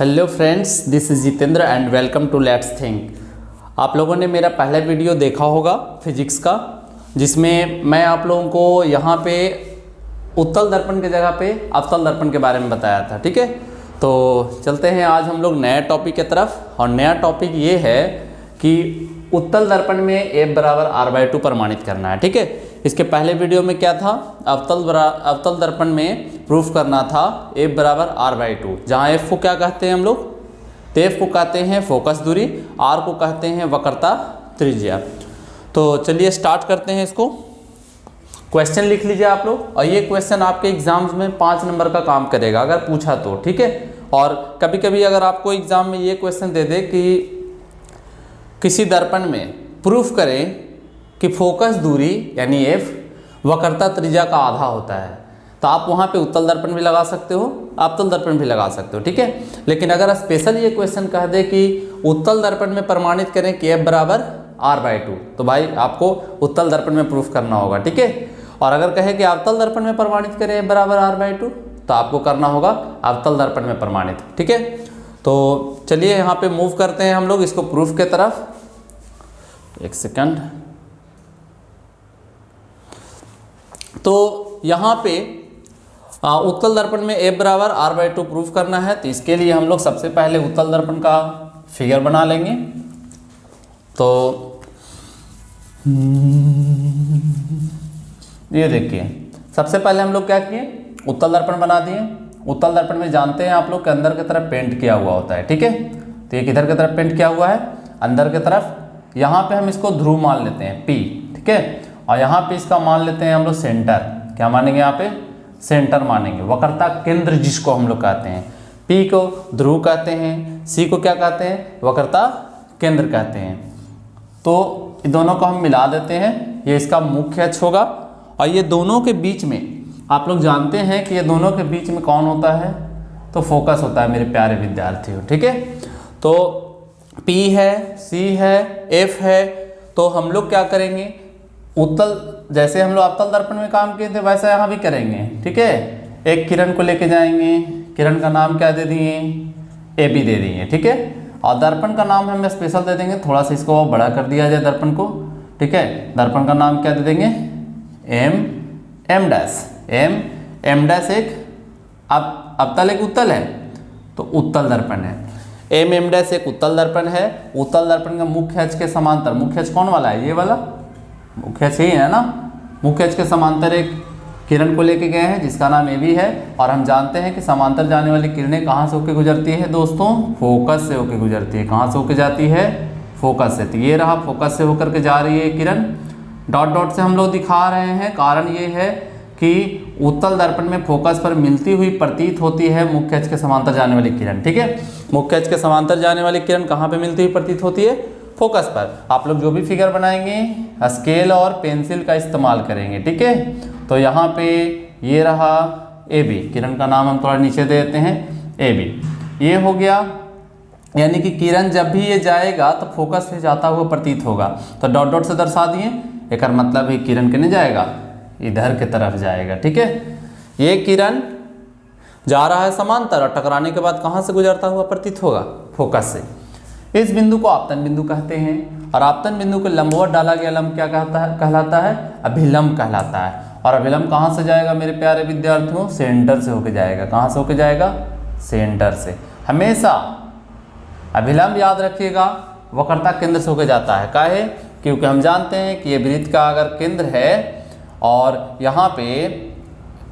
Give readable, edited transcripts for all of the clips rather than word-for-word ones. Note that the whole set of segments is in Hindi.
Hello friends, this is Jitendra and welcome to let's think. आप लोगों ने मेरा पहला वीडियो देखा होगा फिजिक्स का, जिसमें मैं आप लोगों को यहाँ पे उत्तल दर्पण की जगह पे अवतल दर्पण के बारे में बताया था। ठीक है, तो चलते हैं आज हम लोग नया टॉपिक की तरफ। और नया टॉपिक ये है कि उत्तल दर्पण में F बराबर R/2 प्रमाणित करना है। ठीक है, इसके पहले वीडियो में क्या था, अवतल दर्पण में प्रूफ करना था F बराबर R/2, जहाँ F को क्या कहते हैं हम लोग, तो F को कहते हैं फोकस दूरी, R को कहते हैं वक्रता त्रिज्या। तो चलिए स्टार्ट करते हैं इसको। क्वेश्चन लिख लीजिए आप लोग, और ये क्वेश्चन आपके एग्जाम्स में 5 नंबर का काम करेगा अगर पूछा तो। ठीक है, और कभी कभी अगर आपको एग्जाम में ये क्वेश्चन दे दे कि किसी दर्पण में प्रूफ करें कि फोकस दूरी यानी F वक्रता त्रिज्या का आधा होता है, तो आप वहाँ पे उत्तल दर्पण भी लगा सकते हो, अवतल दर्पण भी लगा सकते हो। ठीक है, लेकिन अगर स्पेशल ये क्वेश्चन कह दे कि उत्तल दर्पण में प्रमाणित करें कि F बराबर R/2, तो भाई आपको उत्तल दर्पण में प्रूफ करना होगा। ठीक है, और अगर कहे कि अवतल दर्पण में प्रमाणित करें F बराबर R/2, तो आपको करना होगा अवतल दर्पण में प्रमाणित। ठीक है, तो चलिए यहाँ पे मूव करते हैं हम लोग इसको प्रूफ के तरफ। एक सेकंड। तो यहाँ पे उत्तल दर्पण में F बराबर R/2 प्रूफ करना है, तो इसके लिए हम लोग सबसे पहले उत्तल दर्पण का फिगर बना लेंगे। तो ये देखिए, सबसे पहले हम लोग क्या किए, उत्तल दर्पण बना दिए। उत्तल दर्पण में जानते हैं आप लोग के अंदर की तरफ पेंट किया हुआ होता है। ठीक है, तो ये किधर की तरफ पेंट किया हुआ है, अंदर की तरफ। यहाँ पे हम इसको ध्रुव मान लेते हैं P। ठीक है, और यहाँ पे इसका मान लेते हैं हम लोग सेंटर। क्या मानेंगे, यहाँ पे सेंटर मानेंगे, वक्रता केंद्र जिसको हम लोग कहते हैं। P को ध्रुव कहते हैं, C को क्या कहते हैं, वक्रता केंद्र कहते हैं। तो दोनों को हम मिला देते हैं, ये इसका मुख्य अक्ष होगा। और ये दोनों के बीच में आप लोग जानते हैं कि ये दोनों के बीच में कौन होता है, तो फोकस होता है मेरे प्यारे विद्यार्थियों। ठीक है, तो P है, C है, F है, तो हम लोग क्या करेंगे, उत्तल जैसे हम लोग अवतल दर्पण में काम किए थे वैसा यहाँ भी करेंगे। ठीक है, एक किरण को लेके जाएंगे, किरण का नाम क्या दे दिए, AB दे दिए। ठीक है, और दर्पण का नाम हम स्पेशल दे देंगे, थोड़ा सा इसको बड़ा कर दिया जाए दर्पण को। ठीक है, दर्पण का नाम क्या दे देंगे, M डैश एक अवतल एक उत्तल है, तो उत्तल दर्पण है। M डैश एक उत्तल दर्पण है। उत्तल दर्पण का मुख्य अक्ष के समांतर, मुख्य अक्ष कौन वाला है, ये वाला मुख्य अक्ष ही है ना। मुख्य अक्ष के समांतर एक किरण को लेके गए हैं जिसका नाम AB है, और हम जानते हैं कि समांतर जाने वाली किरणें कहाँ से होकर गुजरती है दोस्तों, फोकस से होकर गुजरती है। कहाँ से होकर जाती है, फोकस से। तो ये रहा, फोकस से होकर के जा रही है किरण। डॉट डॉट से हम लोग दिखा रहे हैं, कारण ये है कि उत्तल दर्पण में फोकस पर मिलती हुई प्रतीत होती है मुख्य अक्ष के समांतर जाने वाली किरण। ठीक है, मुख्य अक्ष के समांतर जाने वाली किरण कहाँ पे मिलती हुई प्रतीत होती है, फोकस पर। आप लोग जो भी फिगर बनाएंगे स्केल और पेंसिल का इस्तेमाल करेंगे। ठीक है, तो यहाँ पे ये रहा AB, किरण का नाम हम थोड़ा नीचे दे देते हैं AB। ये हो गया, यानी कि किरण जब भी ये जाएगा तो फोकस से जाता हुआ प्रतीत होगा, तो डॉट डॉट से दर्शा दिए। एक मतलब है किरण के नहीं जाएगा, इधर की तरफ जाएगा। ठीक है, ये किरण जा रहा है समांतर, और टकराने के बाद कहाँ से गुजरता हुआ प्रतीत होगा, फोकस से। इस बिंदु को आपतन बिंदु कहते हैं, और आपतन बिंदु को लंबवत डाला गया लंब क्या कहलाता है, अभिलंब कहलाता है। और अभिलंब कहाँ से जाएगा मेरे प्यारे विद्यार्थियों, सेंटर से होके जाएगा। कहाँ से होके जाएगा, सेंटर से। हमेशा अभिलंब याद रखिएगा, वक्रता केंद्र से होके जाता है। काहे, क्योंकि हम जानते हैं कि ये वृत्त का अगर केंद्र है और यहाँ पे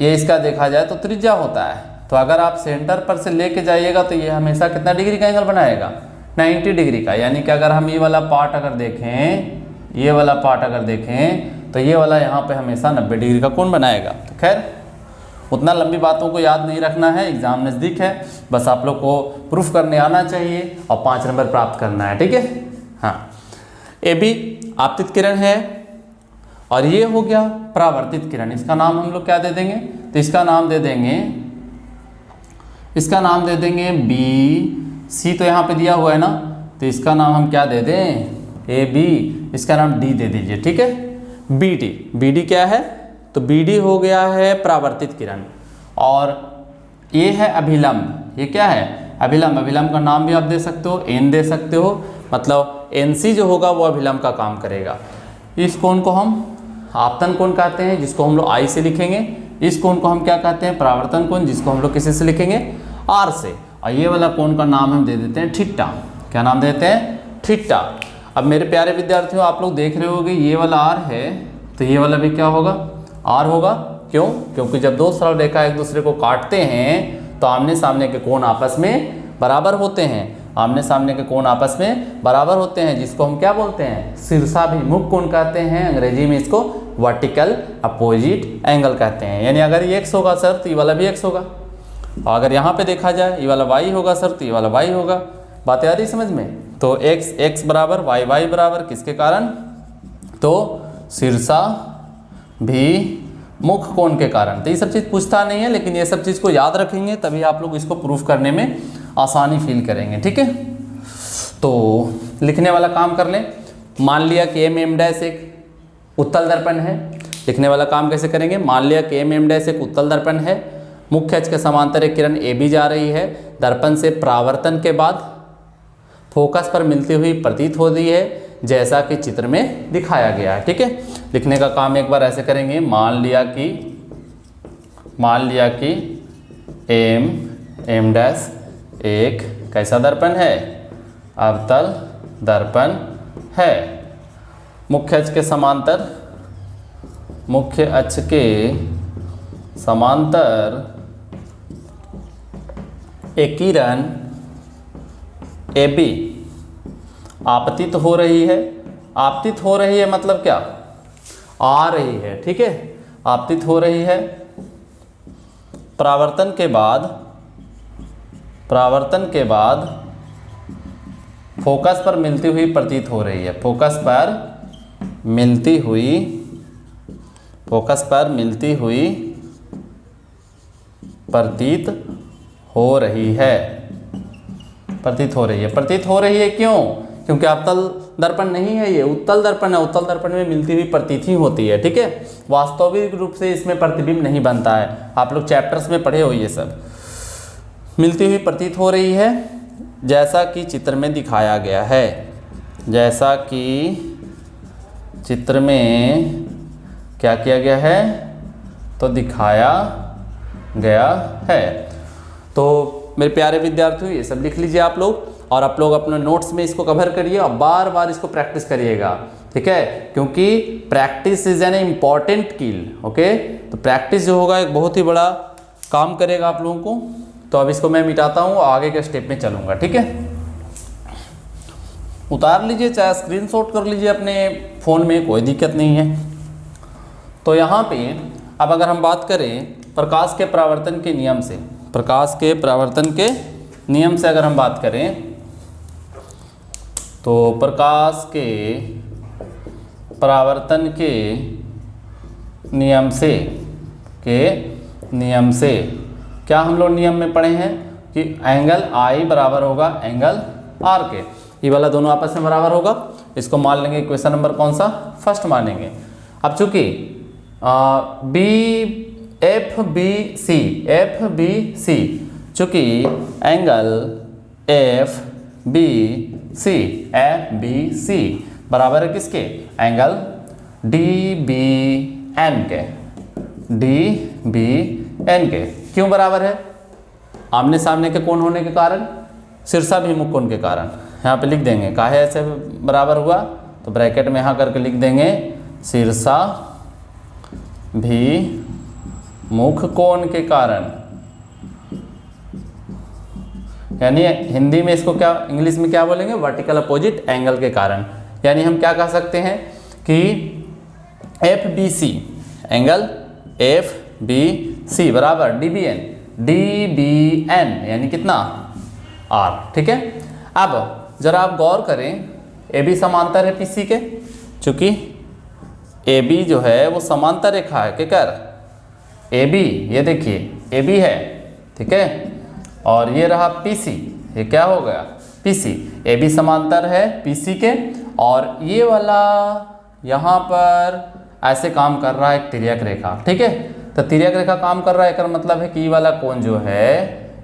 ये इसका देखा जाए तो त्रिज्या होता है, तो अगर आप सेंटर पर से लेके जाइएगा तो ये हमेशा कितना डिग्री का एंगल बनाएगा, 90 डिग्री का। यानी कि अगर हम ये वाला पार्ट अगर देखें, ये वाला पार्ट अगर देखें, तो ये वाला यहाँ पे हमेशा 90 डिग्री का कोण बनाएगा। तो खैर उतना लंबी बातों को याद नहीं रखना है, एग्जाम नज़दीक है, बस आप लोग को प्रूफ करने आना चाहिए और 5 नंबर प्राप्त करना है। ठीक है, हाँ, AB आपतित किरण है, और ये हो गया परावर्तित किरण। इसका नाम हम लोग क्या दे देंगे, तो इसका नाम दे देंगे BC। तो यहाँ पे दिया हुआ है ना, तो इसका नाम हम क्या दे दें, AB, इसका नाम D दे दीजिए। ठीक है, BD क्या है, तो BD हो गया है परावर्तित किरण, और ये है अभिलंब। ये क्या है, अभिलंब, अभिलंब का नाम भी आप दे सकते हो, एन दे सकते हो, मतलब एनसी जो होगा वो अभिलंब का काम करेगा। इस कोण को हम आपतन कोण कहते हैं, जिसको हम लोग आई से लिखेंगे। इस कोण को हम क्या कहते हैं? परावर्तन कोण, जिसको हम लोग किसी से लिखेंगे? आर से। और ये वाला कोण का नाम हम दे देते हैं थीटा। क्या नाम देते हैं? थीटा। अब मेरे प्यारे विद्यार्थियों, आप लोग देख रहे होगे ये वाला आर है, तो ये वाला भी क्या होगा? आर होगा। क्यों? क्योंकि जब दो सरल रेखा एक दूसरे को काटते हैं तो आमने सामने के कोण आपस में बराबर होते हैं। आमने सामने के कोण आपस में बराबर होते हैं, जिसको हम क्या बोलते हैं? शीर्षाभिमुख कोण कहते हैं। अंग्रेजी में इसको वर्टिकल अपोजिट एंगल कहते हैं। यानी अगर ये x होगा सर तो ये वाला भी x होगा, और अगर यहाँ पे देखा जाए ये वाला y होगा सर तो ये वाला y होगा। बात आ रही समझ में? तो x बराबर y बराबर किसके कारण? तो शीर्षा भी मुख कोण के कारण। तो ये सब चीज़ पूछता नहीं है, लेकिन ये सब चीज़ को याद रखेंगे तभी आप लोग इसको प्रूफ करने में आसानी फील करेंगे। ठीक है, तो लिखने वाला काम कर लें। मान लिया कि एम डैश एक उत्तल दर्पण है। लिखने वाला काम कैसे करेंगे? मान लिया कि एम डैश एक उत्तल दर्पण है। मुख्य अक्ष के समांतर एक किरण ए बी जा रही है। दर्पण से परावर्तन के बाद फोकस पर मिलती हुई प्रतीत हो रही है, जैसा कि चित्र में दिखाया गया है। ठीक है, लिखने का काम एक बार ऐसे करेंगे। मान लिया कि एम डैश एक कैसा दर्पण है? अवतल दर्पण है। मुख्य अक्ष के समांतर एक किरण ए बी आपतित हो रही है। आपतित हो रही है मतलब क्या? आ रही है। ठीक है, आपतित हो रही है। परावर्तन के बाद फोकस पर मिलती हुई प्रतीत हो रही है। फोकस पर मिलती हुई प्रतीत हो रही है। प्रतीत हो रही है क्यों? क्योंकि अवतल दर्पण नहीं है, ये उत्तल दर्पण है। उत्तल दर्पण में मिलती हुई प्रतीत ही होती है। ठीक है, वास्तविक रूप से इसमें प्रतिबिंब नहीं बनता है। आप लोग चैप्टर्स में पढ़े हो ये सब। मिलती हुई प्रतीत हो रही है, जैसा कि चित्र में दिखाया गया है। जैसा कि चित्र में क्या किया गया है? तो दिखाया गया है। तो मेरे प्यारे विद्यार्थियों, ये सब लिख लीजिए आप लोग, और आप लोग अपने नोट्स में इसको कवर करिए और बार बार इसको प्रैक्टिस करिएगा। ठीक है, क्योंकि practice is an important skill. Okay, तो प्रैक्टिस जो होगा एक बहुत ही बड़ा काम करेगा आप लोगों को। तो अब इसको मैं मिटाता हूँ और आगे के स्टेप में चलूँगा। ठीक है, उतार लीजिए, चाहे स्क्रीनशॉट कर लीजिए अपने फ़ोन में, कोई दिक्कत नहीं है। तो यहाँ पे अब अगर हम बात करें प्रकाश के परावर्तन के नियम से, अगर हम बात करें तो प्रकाश के परावर्तन के नियम से क्या हम लोग नियम में पढ़े हैं कि एंगल आई बराबर होगा एंगल आर के। ये वाला दोनों आपस में बराबर होगा। इसको मान लेंगे क्वेश्चन नंबर कौन सा? फर्स्ट मानेंगे। अब चूंकि एफ बी सी चूंकि एंगल एफ बी सी बराबर है किसके? एंगल डी बी एन के। क्यों बराबर है? आमने सामने के कोण होने के कारण, शीर्षाभिमुख कोण के कारण। यहाँ पे लिख देंगे काहे ऐसे बराबर हुआ, तो ब्रैकेट में यहाँ करके लिख देंगे शीर्षाभिमुख कोण के कारण। यानी हिंदी में इसको क्या, इंग्लिश में क्या बोलेंगे? वर्टिकल अपोजिट एंगल के कारण। यानी हम क्या कह सकते हैं कि F B C, angle F B C बराबर डी बी एन यानी कितना? आर। ठीक है, अब जरा आप गौर करें, ए बी समांतर है पी सी के। चूंकि ए बी जो है वो समांतर रेखा है, क्या कर ए बी, ये देखिए ए बी है। ठीक है, और ये रहा पी सी, ये क्या हो गया? P C. ए बी समांतर है पी सी के, और ये वाला यहाँ पर ऐसे काम कर रहा है एक तिर्यक रेखा। ठीक है, तो तिर्यक रेखा काम कर रहा है, इसका मतलब है कि ये वाला कोण जो है,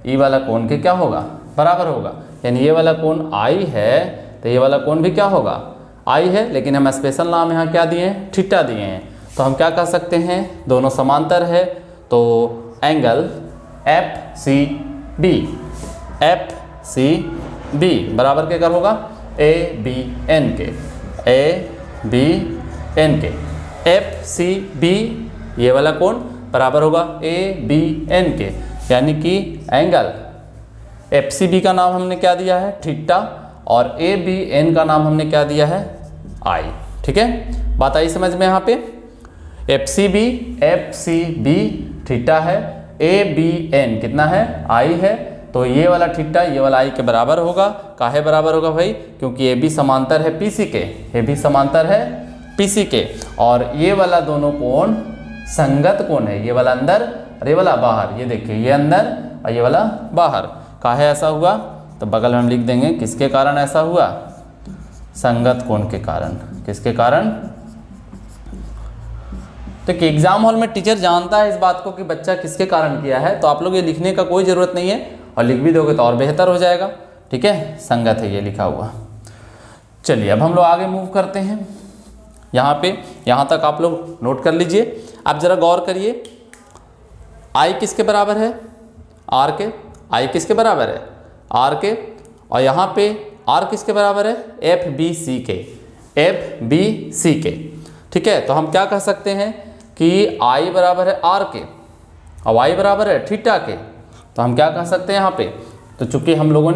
ये वाला कोण के क्या होगा? बराबर होगा। यानी ये वाला कोण आई है तो ये वाला कोण भी क्या होगा, आई है, लेकिन हम स्पेशल नाम यहाँ क्या दिए हैं, थीटा दिए हैं। तो हम क्या कह सकते हैं, दोनों समांतर है तो एंगल FCB बराबर क्या कर होगा, ABN के, ABN के। FCB ये वाला कोण बराबर होगा ABN के, यानी कि एंगल FCB का नाम हमने क्या दिया है, थीटा, और ABN का नाम हमने क्या दिया है, आई। ठीक है, बात आई समझ में। यहाँ पे FCB थीटा है, ABN कितना है, आई है, तो ये वाला थीटा ये वाला आई के बराबर होगा। काहे बराबर होगा भाई, क्योंकि AB समांतर है PC के, AB समांतर है PC के, और ये वाला दोनों कोण संगत कोण है, ये वाला अंदर और ये वाला बाहर। ये देखिए, ये अंदर और ये वाला बाहर। काहे ऐसा हुआ, तो बगल में हम लिख देंगे किसके कारण ऐसा हुआ, संगत कोण के कारण। किसके कारण, तो कि एग्जाम हॉल में टीचर जानता है इस बात को कि बच्चा किसके कारण किया है, तो आप लोग ये लिखने का कोई ज़रूरत नहीं है, और लिख भी दोगे तो और बेहतर हो जाएगा। ठीक है, संगत है ये लिखा हुआ। चलिए अब हम लोग आगे मूव करते हैं। यहाँ पे यहाँ तक आप लोग नोट कर लीजिए। आप जरा गौर करिए, आई किसके बराबर है, आर के। आई किसके बराबर है, आर के, और यहाँ पे आर किसके बराबर है, FBC के, FBC के। ठीक है, तो हम क्या कह सकते हैं कि आई बराबर है आर के और वाई बराबर है थीटा के। तो हम क्या कह सकते हैं यहाँ पे, तो चूंकि हम लोगों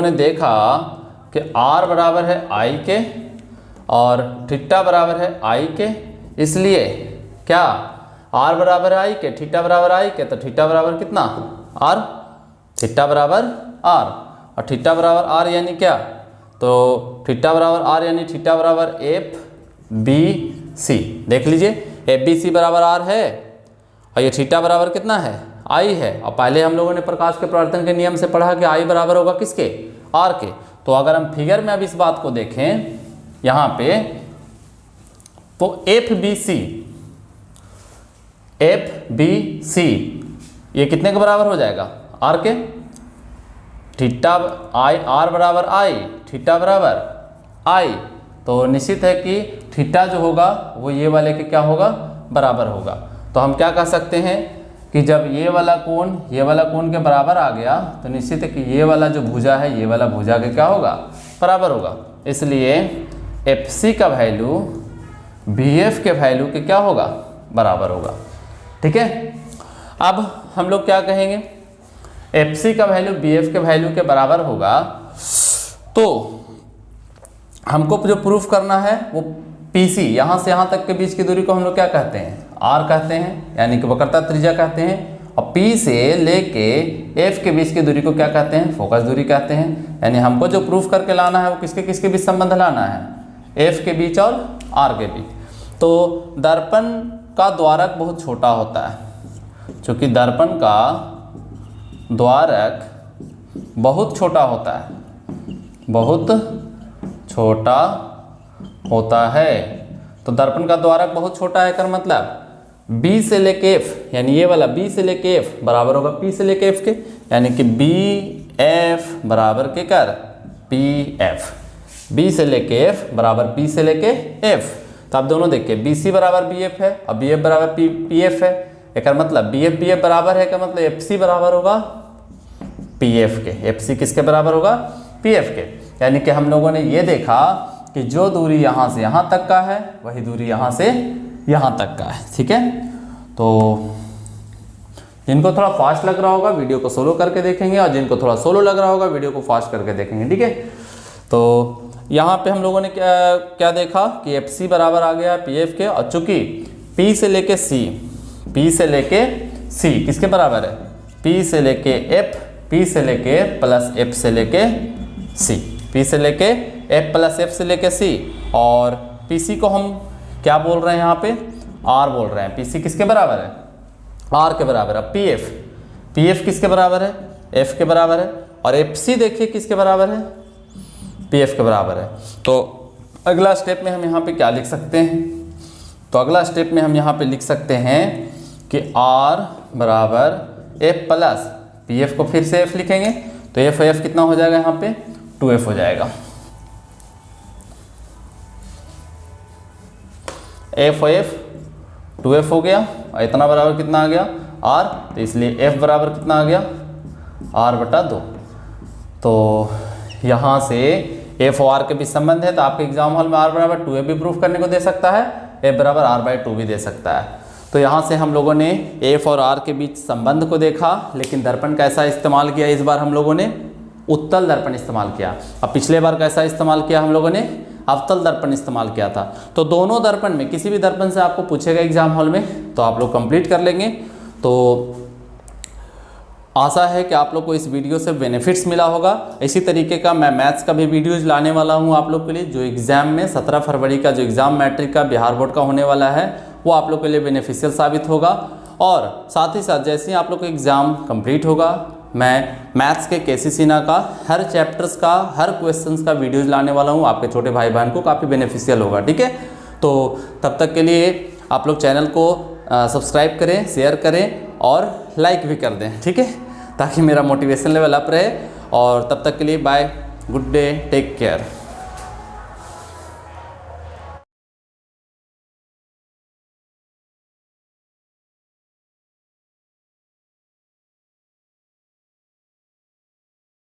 ने देखा कि आर बराबर है आई के और थीटा बराबर है आई के, इसलिए क्या आर बराबर है आई के, थीटा बराबर आई के, तो थीटा बराबर कितना, आर, थीटा बराबर आर, और थीटा बराबर आर यानी क्या, तो थीटा बराबर आर यानी थीटा बराबर FBC। देख लीजिए, FBC बराबर आर है और ये थीटा बराबर कितना है, आई है। और पहले हम लोगों ने प्रकाश के प्रवर्तन के नियम से पढ़ा कि आई बराबर होगा किसके, आर के। तो अगर हम फिगर में अब इस बात को देखें यहाँ पे, तो FBC ये कितने के बराबर हो जाएगा, आर के। थीटा आई, आर बराबर आई, थीटा बराबर आई, तो निश्चित है कि थीटा जो होगा वो ये वाले के क्या होगा, बराबर होगा। तो हम क्या कह सकते हैं कि जब ये वाला कोण के बराबर आ गया, तो निश्चित है कि ये वाला जो भुजा है ये वाला भुजा के क्या होगा, बराबर होगा। इसलिए FC का वैल्यू BF के वैल्यू के क्या होगा, बराबर होगा। ठीक है, अब हम लोग क्या कहेंगे, FC का वैल्यू BF के वैल्यू के बराबर होगा, तो हमको जो प्रूफ करना है वो PC यहाँ से यहाँ तक के बीच की दूरी को हम लोग क्या कहते हैं, R कहते हैं, यानी कि वक्रता त्रिज्या कहते हैं। और P से लेके F के बीच की दूरी को क्या कहते हैं, फोकस दूरी कहते हैं। यानी हमको जो प्रूफ करके लाना है वो किसके किसके बीच संबंध लाना है, F के बीच और R के बीच। तो दर्पण का द्वारक बहुत छोटा होता है, क्योंकि दर्पण का द्वारक बहुत छोटा होता है, बहुत छोटा होता है। तो दर्पण का द्वारक बहुत छोटा है, कर मतलब B से लेके F, यानी ये वाला B से लेके F बराबर होगा P से लेके F के, यानी कि BF बराबर के कर PF, B से लेके F बराबर P से लेके F। तो आप दोनों देखिए, BC बराबर BF है और BF बराबर PF है, एक मतलब BF BF बराबर है, का मतलब FC बराबर होगा PF के। FC किसके बराबर होगा, PF के। यानी कि हम लोगों ने ये देखा कि जो दूरी यहाँ से यहाँ तक का है वही दूरी यहाँ से यहाँ तक का है। ठीक है, तो जिनको थोड़ा फास्ट लग रहा होगा वीडियो को सोलो करके देखेंगे, और जिनको थोड़ा सोलो लग रहा होगा वीडियो को फास्ट करके देखेंगे। ठीक है, तो यहाँ पे हम लोगों ने क्या देखा कि FC बराबर आ गया PF के, और चूंकि P से लेके C किसके बराबर है, P से लेके F, P से लेके प्लस F से लेके C, P से लेके F प्लस F से लेके C, और PC को हम क्या बोल रहे हैं यहाँ पे, R बोल रहे हैं। PC किसके बराबर है, R के बराबर है। PF किसके बराबर है, F के बराबर है, और FC देखिए किसके बराबर है, PF के बराबर है। तो अगला स्टेप में हम यहाँ पे क्या लिख सकते हैं, तो अगला स्टेप में हम यहाँ पे लिख सकते हैं कि R बराबर एफ प्लस पी एफ को फिर से एफ लिखेंगे, तो एफ कितना हो जाएगा यहाँ पे 2f हो जाएगा। एफ 2f हो गया और इतना बराबर कितना आ गया r, तो इसलिए f बराबर कितना आ गया r/2। तो यहाँ से f और r के बीच संबंध है, तो आपके एग्जाम हॉल में r बराबर 2f भी प्रूफ करने को दे सकता है, f बराबर r/2 भी दे सकता है। तो यहाँ से हम लोगों ने f और r के बीच संबंध को देखा, लेकिन दर्पण कैसा इस्तेमाल किया, इस बार हम लोगों ने उत्तल दर्पण इस्तेमाल किया। अब पिछले बार कैसा इस्तेमाल किया हम लोगों ने, अवतल दर्पण इस्तेमाल किया था। तो दोनों दर्पण में किसी भी दर्पण से आपको पूछेगा एग्जाम हॉल में, तो आप लोग कंप्लीट कर लेंगे। तो आशा है कि आप लोग को इस वीडियो से बेनिफिट्स मिला होगा। इसी तरीके का मैं मैथ्स का भी वीडियोज लाने वाला हूँ आप लोग के लिए, जो एग्ज़ाम में 17 फरवरी का जो एग्ज़ाम मैट्रिक का बिहार बोर्ड का होने वाला है, वो आप लोग के लिए बेनिफिशियल साबित होगा। और साथ ही साथ जैसे ही आप लोग का एग्ज़ाम कंप्लीट होगा, मैं मैथ्स के केसी सिन्हा का हर चैप्टर्स का, हर क्वेश्चंस का वीडियोज लाने वाला हूँ, आपके छोटे भाई बहन को काफ़ी बेनिफिशियल होगा। ठीक है, तो तब तक के लिए आप लोग चैनल को सब्सक्राइब करें, शेयर करें और लाइक भी कर दें, ठीक है, ताकि मेरा मोटिवेशन लेवल अप रहे। और तब तक के लिए bye, good day, take care.